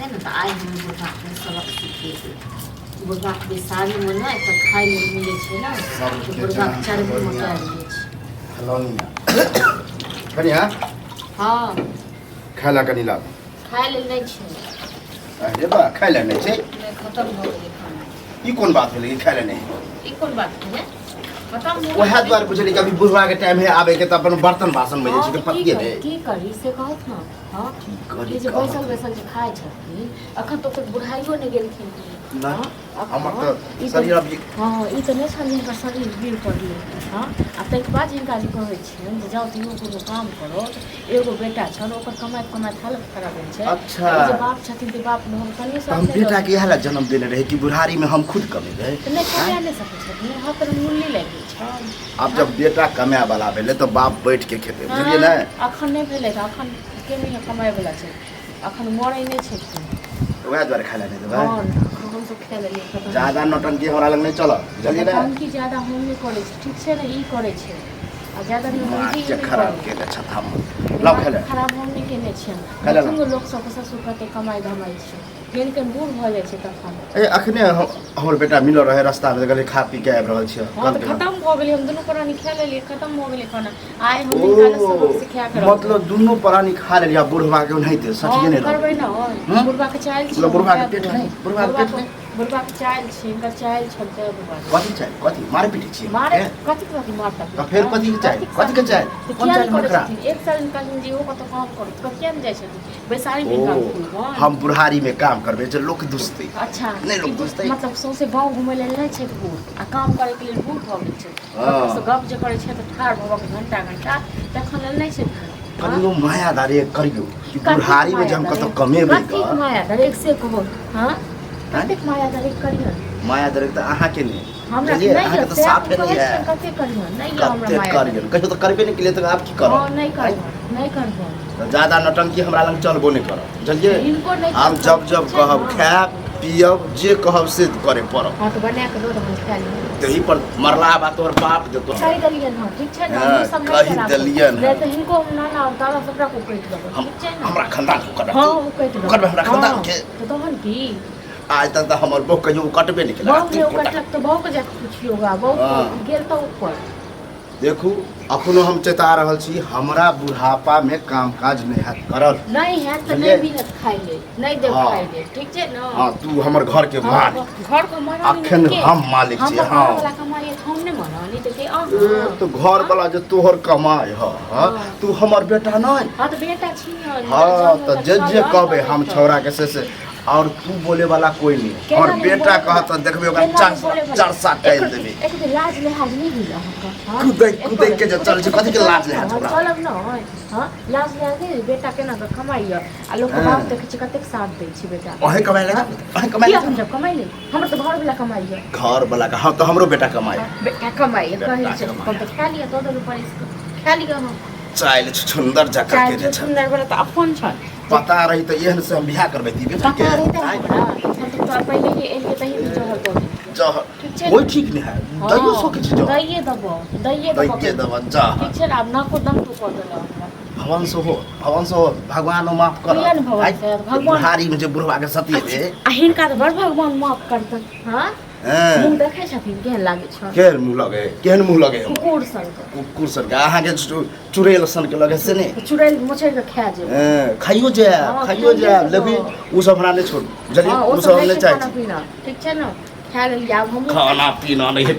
है ना तो आए हम बुढ़ा के सबक सीखे बुढ़ा के साड़ी में ना तो खाई ले मिले छे ना तो बुढ़ा के चरबी मोटा मिले छे हलौनिया कनिया हां खाला कनिला खाई ले नहीं छे अरे बा खाला नहीं छे खत्म हो गेले खाना ई कोन बात भेलै खाला नहीं ई कोन बात है खत्म हो ओहे द्वार बुझली कभी बुढ़वा के टाइम है आवे के त अपन बर्तन बासन में जे छै पतिए दे की करी से कहत ना हां करी जे बैसल बैसल जे खाए छथिन अखन तो तक बुढ़ाइयो नहीं गेलखिन ना हमर तो शरीर अभी हां ई तो नहीं छन जिनका शरीर गिर पड़ले हां आ तक बाद जिनका जे कहै छियन जे जाओ तीनों कोनो काम करो एगो बेटा छन ओकर कमाई कमाई हालत खराब भेल छै अच्छा जे बाप छथिन ते बाप में हम कनिए से हम बेटा के हाला जन्म देने रहे कि बुढ़ारी में हम खुद कमेबै नहीं कमाए नहीं सकै छथिन हाथ पर मूल्य लागि छै अब जब बेटा कमाए वाला भेले तो बाप बैठ के खेते बुझलिए ना अखन नहीं भेले अखन के नहीं कमाए वाला छै अखन मरै नहीं छै ओहे द्वार खाला नहीं देबै हां हम तो खेल लिए खत्म ज्यादा नौटंकी हमरा लग नहीं चल जल्दी ना नौटंकी ज्यादा हम नहीं करे छै ठीक छै ना ई करे छै आ ज्यादा नौटंकी के खराब के अच्छा हम लाओ खेले खराब हम नहीं केने छियन खेले ना लोग सब ससुर कते कमाई धमाई छै केन केन बूढ़ भ जाय छै तखन ए अखने हमर बेटा मिल रहे रास्ता में गले खा पी के आबि रहल छियै खत्म भ गेलै हम दुनू प्राणी खा लेलिए खत्म भ गेलै खाना आइ हम निकाल सबक सिखा कर मतलब दुनू प्राणी खा लेलिया बुढ़वा के ओनाहिते सठिए नहीं करबै ना बुढ़वा के चाइल छै बुढ़वा के पेट नहीं बुढ़वा के पेट नहीं बुढ़वा के चाइल छै इनकर चाइल छलते बुढ़वा कथि चाइ कथि मारे पीटे छी मारे कथि मारता तो फिर कथि के चाइ कथि के चाइ कोन चाइल मकरा एक साल निकाल जी हो कत काम करत तो केन जाय छथिन बैसारी में काम करबो हम बुढ़ारी में काम करबे जे लोक दुस्ती अच्छा नहीं लोक दुस्ती मतलब सौसे गांव घुमै लेल नहीं छै बूढ़ आ काम करे के लेल बूढ़ भ गेल छै तो गप जे करे छै त ठार भव के घंटा घंटा तखन लेल नहीं छै कनियो माया दारे करियो कि बुढ़ारी में जे हम कत कमेबै कथि माया दारे एक से कहबो हां कतेक माया दारे करियो माया दारे त अहाँ के नहीं हमरा नहीं अहाँ के त साफ नहीं है कते करियो नहीं हमरा माया करियो कहियो तो करबे नहीं के लिए तो आप की करो नहीं करबो ज्यादा नौटंकी हमरा लग चलबो नहीं करब बुझलिए हम जब जब कहब खाएब पियब जे कहब से करे पड़ब हां तो बना के दो हम खा ली तही पर मरला बा तोर बाप देतो कहि दलियन हां ठीक छै ना सब कहि दलियन नहीं तो इनको ना ना दादा सबरा को कहि देबो ठीक छै ना हमरा खानदान को कर हां वो कहि देबो करबे हमरा खानदान के तो तहन की आज तक तो हमर बहु कहियो कटबे नहीं केला बहु कटलक तो बहु के जाके पूछियोगा बहु गेल तो ऊपर देखू अखनो हम चेता रहल छी हमरा बुढ़ापा में काम काज नहीं हाथ करल नहीं है तो नहीं भी हाथ खाइ ले नहीं दे खाइ ले ठीक छै ना हां तू हमर घर के मालिक घर को मालिक अखन हम मालिक छी हां वाला कमाई हम नहीं मानली तो के तो घर वाला जो तोहर कमाई ह तू हमर बेटा नहीं हां तो बेटा छी हां तो जे कहबे हम छौरा के से और तू बोले वाला कोई नहीं और बेटा कहत देखबे ओकरा चार सात टाइम देबे एक लाज लिहाज नहीं होला हमका कुदै के जे चल छै कथि के लाज लिहाज हमरा चलब न हां लाज लिहाज नहीं बेटा केना के कमाई आ लोग के बाप देखे छै कतेक साथ दै छै बेटा ओहे कमाई ले हम जब कमाई ले हमर तो घर वाला कमाई है घर वाला का हां तो हमरो बेटा कमाई बेटा कमाई कहै छै कम तो खा लिया तो पर इसको खा लिया हम चाइल सुंदर जका के जे सुंदर वाला तो अपन छ पता रही तो एहन से हम बियाह करबै दी बेटा के पता रही तो पहले ये एलिए तही जहर कर जहर कोई ठीक नहीं है दैयो सो के छै दैये दबो जा ठीक छै अब ना को दम तू कर देला भगवान सो भगवान माफ कर भगवान हारी में जे बुढ़वा के सती दे आ हिनका तो बड़ भगवान माफ करतन हां मुंह देखै छथिन केहन लागे छ केहन मुंह लगे कुकुर सन के अहाँ के चुड़ैल सन के लगे से नहीं चुड़ैल मछली के खा जे खाइयो जे लेकिन उ सब हमरा नहीं छोड़ जल्दी उ सब नहीं चाहिए ठीक छै ना खा ले आब हम खाना पीना नहीं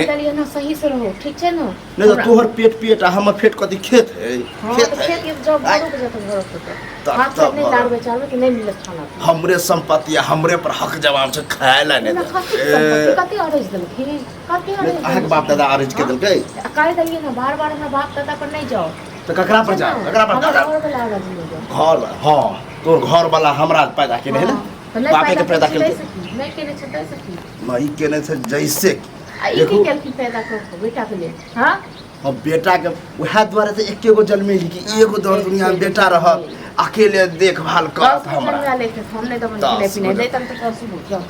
चलिए ना सही से रहो ठीक छै ना नहीं तो तोहर पेट आ हमर पेट कथि खेत है खेत के जब बड़ो के जत घर तो हाथ से नहीं लाड़बे चालबे कि नहीं मिलत खाना हमरे संपत्ति हमरे पर हक जवाब से खायला नहीं कते अरज देल फिर कते अरज अहाँ बाप दादा अरज के देलकै कह दलिए ना बार-बार हमरा बाप दादा पर नहीं जाओ तो ककरा पर जाओ घर हां तोर घर वाला हमरा पैदा के नहीं ना बापे के पैदा केलकै नहीं केने छै तै सकी नहीं केने छै जैसे देखो केलकी पैदा कर बेटा के लिए हां अब बेटा के वह द्वारा से एके गो जन्मे कि एगो दौर दुनिया में बेटा रह अकेले देखभाल कर हमरा हमरा लेके हमने तो खिले पिने दे तन तो कसु जाओ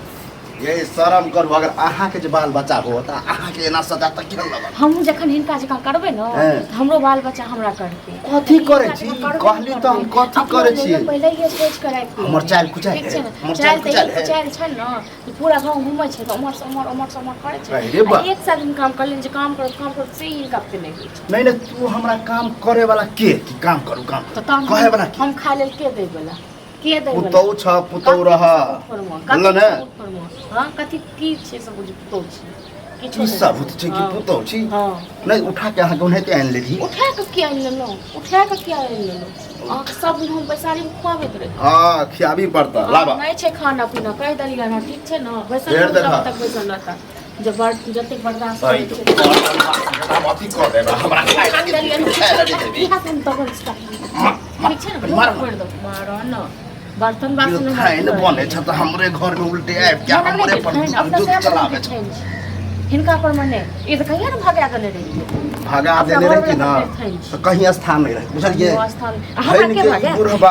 ये शर्म करू अगर अहाँ के जे बाल बच्चा हो त अहाँ के एना सजा त केहन लगत हम जखन हिनका जकाँ करबै न हैं। त हमरो बाल बच्चा हमरा करतै कथी करै छी कहली त हम कथी करै छी पहिले ये सोच कर राखि ली। हमर चाल कुचाल ठीक है छै ने हमर चाल चाल कुचाल है चाल छै न त पूरा गांव घुमै छै त उमर से उमर करै छै अरे बा। आ एक साल हम काम करलिन जे काम करो से हिनका पे नहीं होइ छै नहीं नहीं तू हमरा काम करे वाला के कि काम करू काम त तहन कहे वाला हम खाय लेल के दै वाला के दै वाला पुतौ छ पुतौ रह बोल ने हां कथि की छै सब बुझ पुतौ छै की सब होत छै कि पुतौ छी हां नहीं उठा के अहाँ ओनहिते आनि लेली उठा के किया आनि लेलो अहाँ सब दिन हम पैसा री खुआबैत रहे हां खियाबी पड़ता लाबा नहीं छै खाना पीना कह दलिया ना ठीक छै ना फेर बैसल देखा। तक बैसल रहता जब जते बर्दाश्त सही तो अथी कर देबा हमरा खाए लगे खाए लगे देबी ठीक छै ना मार छोड़ दो मारो न बर्तन बासन में खाए न बने छ त हमरे घर में उल्टे आबि के हमरे पर दूध चलावे छ हिनका पर मने ये तो कहिया न भागा देले रही भागा देले रही कि ना तो कहीं स्थान नहीं रहे बुझलिए हमरा के भागा बुढ़बा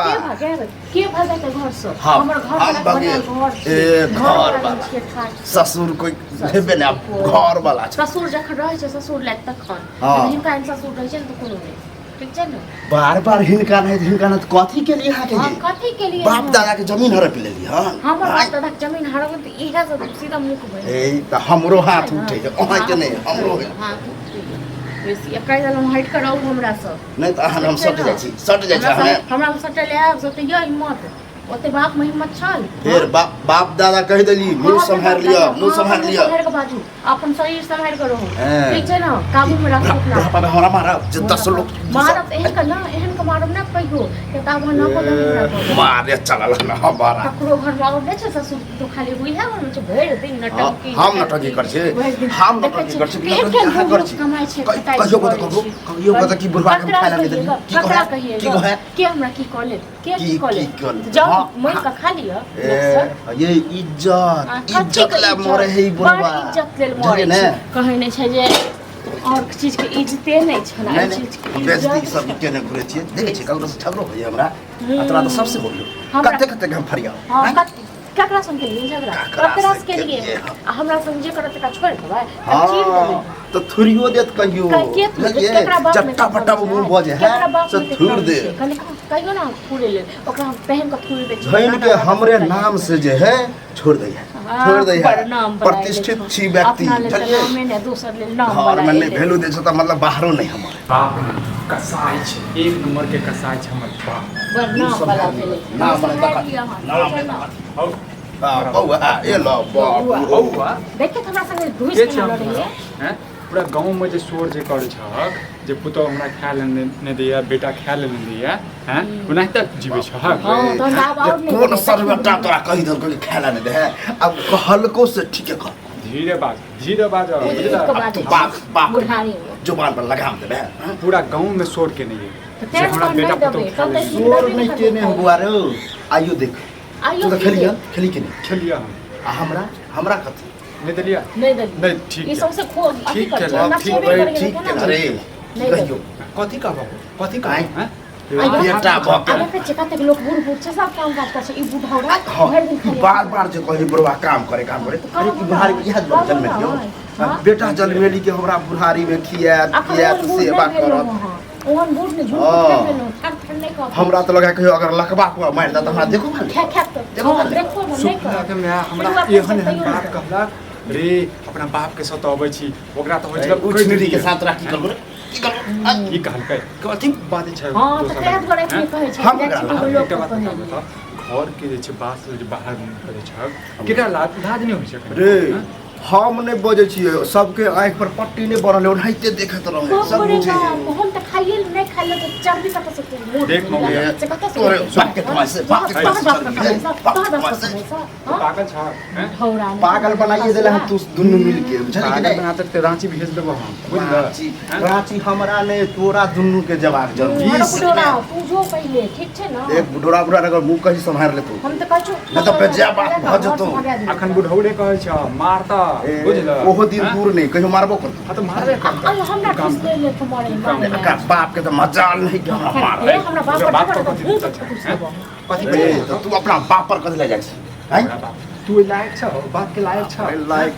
के भागा के घर से हाँ, हमर घर हम वाला भागे। घर से ए, घर वाला वाला। के ठाक ससुर कोई हेबे ना घर वाला छ ससुर जखन रहै छै ससुर लायक तखन हाँ। हिनका ससुर रहै छै न त कोनो नहीं ठीक छै न बार बार हिनका नहीं तो कथी के लिए हां के हम कथी के लिए बाप दादा के जमीन हड़प लेली हां हमर बाप दादा के जमीन हड़प त इहा से सीधा मुख भइल ए त हमरो हाथ उठे छै अहाँ के नहीं हमरो है हां बेसी कहि देलहुँ हटि कऽ रहू हमरा सब नहीं तो अहाँ हम सट जाइ छी सट जाइ छै हमें हमरा सटल आयब से तऽ हिम्मत ओते बाप में हिम्मत छल फिर बाप दादा कह देली मुंह संभाल लिया संभाल के बाजू अपन शरीर संभाल के रहू हैं। ठीक छै ना काबू में राखू अपना बुढ़ापा में हमरा मारा जे 10 लोग मारब एहन के मारब ना कहियो के ताब न को दम मारे चलल ना हमारा ककरो घर में आउट छै ससुर तो खाली हुई है और मुझे भर दिन नटकी हम नटकी कर छी हम नटकी कर छी कहाँ कर छी कमाई छै कहियो को की बुढ़वा के खाना नहीं देली की ककरा कहे कहिए की कहे के हमरा की कॉलेज के की की कॉलेज कॉलेज? जाओ हाँ, मैं का खा लिया अक्सर। ये इज्जत ला मोरे है बुढ़वा बड़ इज्जत लेल मोरे ने छै कहै नै छै जे और चीज के इज्जते नै छै ना नहीं चीज के नहीं बेइज्जती सब के ने घुरे छी देखे छी ककरो से झगड़ो होय हमरा अतरा तो सबसे बोलियो कते हम फरिया हां ककरा संग के लिए झगड़ा ककरा से के लिए केलियै। आ हमरा संग जे करत का छोड़ देबै हां तो थुरियो देत कहियो केकरा बाप में जट्टा फट्टा मुंह बजे है से थुर दे कहियो ना थुरे ले ओकरा हम पहन के थुर दे धइन के हमरे नाम से जे है छोड़ दै है प्रतिष्ठित छी व्यक्ति चलिए नाम ने दूसर ले नाम घर में नहीं वैल्यू दे छ त मतलब बाहरो नहीं हमारे बाप कसाई छै एक नंबर के कसाई छै हमर बाप नाम वाला भेले नाम वाला हौ बउआ ए लो बाप हौवा देखे हमरा संगे घुस के के छै ना रहिए हैं पूरा गांव में जे शोर जे करै छक जे पुतो हमरा खाय ले नहि दैया बेटा खाय ले नहि दैया हैं ओनाहिते जीवे छक हां तो बाप और नहीं कौन सर्वटा तोरा कहि दल कोई खेला नहीं दे अब कहलको से ठीक है कह धीरे बाज बाप बुढ़ारी जुबान पर लगाम दे पूरा गांव में शोर के नहीं है जे हमरा बेटा पुतो खाय ले जोर नहीं केने हुआ रे आइयो देख आइयो तू तो खेली के नहीं खेलिया आ हमरा कथी नहीं देलिया नहीं दे नहीं ठीक ई है सबसे खो ठीक है, ठीक के रे कहियो कथी कहबो कथी आइ। कहबो हैं बेटा भके आगे पे चकाते के लोग बूढ़ से सब काम काज करे ई बुढ़ौरा भर दिन खाली बार बार जो कही बुढ़वा काम करे अरे की बुढ़ारी के यह जन्म दियो बेटा जन्मेली के हमरा बुढ़ारी में खिया सेवा करत ओहन बूढ़ ने झूठ बोल थर थर नहीं कहत हमरा तो लगा कहियो अगर लकबा को मार दा त हमरा देखो खे खे देखो नहीं सुखला के मैं हमरा एहन बात कहला रे अपना बाप के साथ अबै छी ओकरा त होय छै उठ निधि के साथ राखी करबो की करबो की कहलकै कथी बात छै हां त तेज बड़े की कहै छै हम एकटा बात कहब घर के जे छै बात जे बाहर करे छै केकरा लाज नहीं होय छै रे हम नहीं बजे छिए सबके आंख पर पट्टी नहीं बनल ओनाइते देखत रहो सब बुझे हम त खाइए नहीं खाइले तो चर्बी का तो देख मौगे तोरे बाप के तुम्हारे से पागल छ हैं पागल बनाइए देले हम तू दुनु मिल के बुझल पागल बना तक रांची भेज देबो हम बुझल रांची हमरा ने तोरा दुनु के जवाब जरूरी तू जो पहले ठीक छै ना एक बुढ़ा अगर मुंह कहीं संभाल ले तू हम त कहछु न त पे जा बात भ जतो अखन बुढ़ौले कहै छ मारता बुझल ओहो दिन दूर नहीं कहियो मारबो कर हां त मारबे कर अरे हमरा किस ले ले तुम्हारे का बाप के तो मजाल नहीं के हमरा मार ए हमरा बाप बाप पर पर कथी कथी कथी ए तो तू अपना बाप पर कथी ले जाइ छी हैं तू लायक छ बात के लायक छ अरे लाइक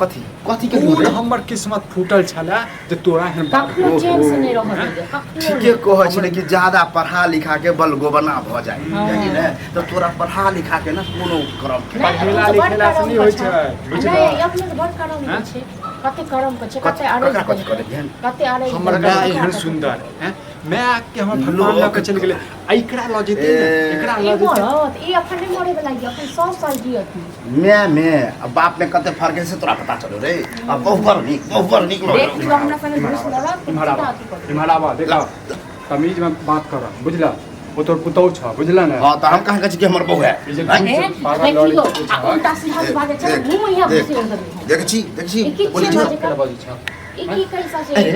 कथी कथी के पूर्ण रे हमर किस्मत फूटल छला जे तोरा एहन बाप कखनो चैन से नहीं रह दे कखनो ठीके कहै छै कि ज्यादा पढ़ा लिखा के बलगोबना भ जाए हाँ। यही ने तो तोरा पढ़ा लिखा के ना कोनो करम पढ़ेला लिखेला से नहीं होइ छै बुझल नहीं अपने तो बड़ करम के छै कते करम के छै कते आरे ककरा कथी करे ध्यान कते आरे हमर गाय एहन सुंदर हैं मैं के हमर भगवान लग के चल गेले एकरा ल जेते ने एकरा ल ई जेते मरत ई अपन नहीं मरे वाला ई अपन 100 साल जियत मैं अब बाप में कते फर्क है से तोरा पता चलो रे अब बहुबर निक देख तू हमरा संगे घुस लड़त इमहराबा देखा तमीज में बात कर बुझला वो तोर पुतौ छ बुझला ना हां त हम कहां कहै छी कि हमर बहू है देखियो उल्टा सीधा भागे चल घूम यहाँ घुसे देख छी बोली छ ई की कैसा से अरे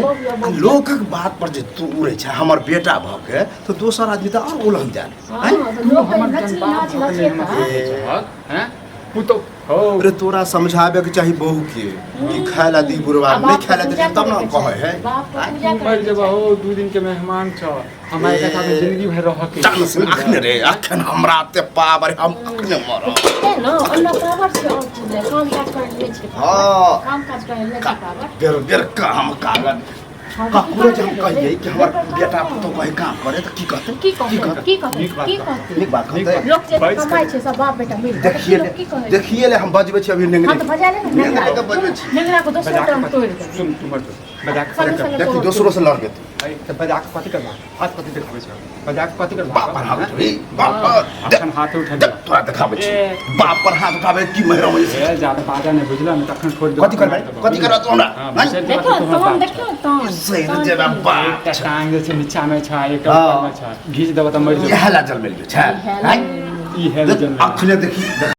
लोकक बात पर जे तू उड़े छै हमर बेटा भ के तो दोसर आदमी त और उलझ जाए हां तो लोग नाच नचेता हैं पुतौ हो अरे तोरा समझावे के चाही बहू के कि खायला दी बुरवा नहीं खायला दे तब ना कहे है बाप को पूजा मर जब हो 2 दिन के मेहमान छ हमारे के साथ जिंदगी भर रह के जान से अखने रे अखन हमरा ते पावर हम अखने मरो है ना अल्लाह पावर से और चीज है काम काज कर ले छै हां काम काज कर ले छै पावर बेर बेर काम कागज ककरो जब कहिए कि हमर बेटा पुतो कहे काम करे त की कहते की कहते निक बात कहते लोग जे कमाई छै सब बाप बेटा मिल देखिए ले हम बजबै छी अभी हां नेंगरे तो बजा ले नेंगरे के बजबै छी नेंगरा को दोसर टर्म तोड़ दे सुन तू मत मजाक कर देखी दोसरो से लड़ गेत तो मजाक कथि करबा हाथ कथि देखाबै छ मजाक कथि करबा बाप पर हाथ उठाबे बाप अपन हाथ उठा दे तोरा देखाबै छी बाप पर हाथ उठाबे की महरो छै ए ज्यादा बाजा नहीं बुझला न तखन छोड़ दे कथि करबै तो हमरा देखो देखो तो सही जे बाप एकटा टांग जे छै नीचा में छ एकटा ऊपर में छ घीच देबा त मर जेबा इहे ला जल मिल छै ई है जन्म अखने देखी